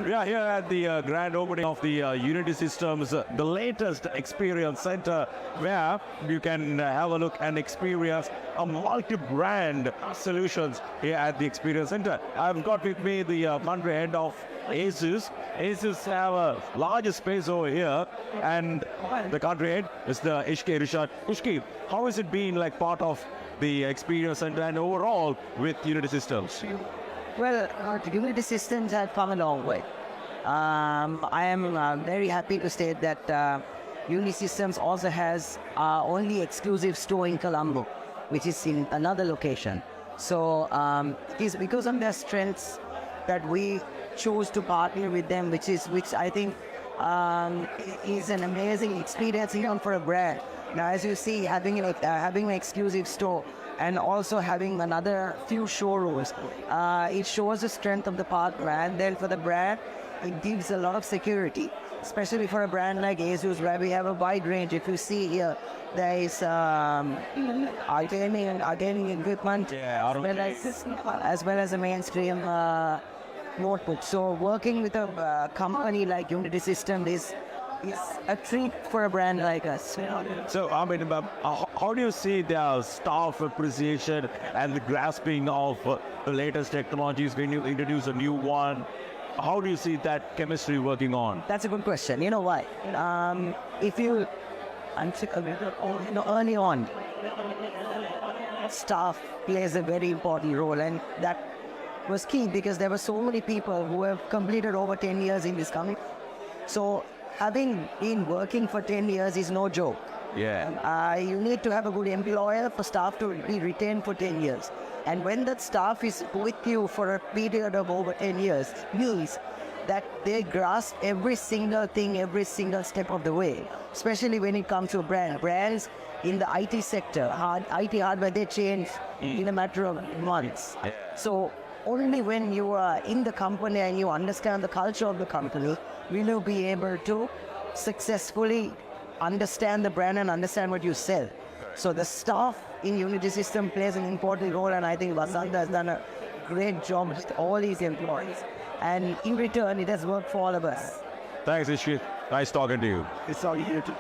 We are here at the grand opening of the Unity Systems, the latest experience center, where you can have a look and experience a multi-brand solutions here at the experience center. I've got with me the country head of ASUS. ASUS have a larger space over here, and the country head is the Ishkey Irshard. Ishkey, how has it been like part of the experience center and overall with Unity Systems? Well, Unity Systems have come a long way. I am very happy to state that Unity Systems also has our only exclusive store in Colombo, which is in another location. So it is because of their strengths that we chose to partner with them, which I think is an amazing experience even for a brand. Now, as you see, having an exclusive store and also having another few showrooms, it shows the strength of the partner, and then for the brand, it gives a lot of security, especially for a brand like ASUS, where we have a wide range. If you see here, there is gaming equipment, as well as a mainstream notebook. So working with a company like Unity Systems is a treat for a brand like us. So, I mean, how do you see their staff appreciation and the grasping of the latest technologies when you introduce a new one? How do you see that chemistry working on? That's a good question. You know why? Early on, staff plays a very important role, and that was key because there were so many people who have completed over 10 years in this company. So having been working for 10 years is no joke. Yeah. You need to have a good employer for staff to be retained for 10 years. And when that staff is with you for a period of over 10 years, means that they grasp every single thing, every single step of the way, especially when it comes to a brand. Brands in the IT sector, IT hardware, they change in a matter of months. Yeah. So only when you are in the company and you understand the culture of the company, will you be able to successfully understand the brand and understand what you sell. So the staff in Unity System plays an important role, and I think Vasant has done a great job with all his employees. And in return, it has worked for all of us. Thanks, Ishkey. Nice talking to you. It's all you too.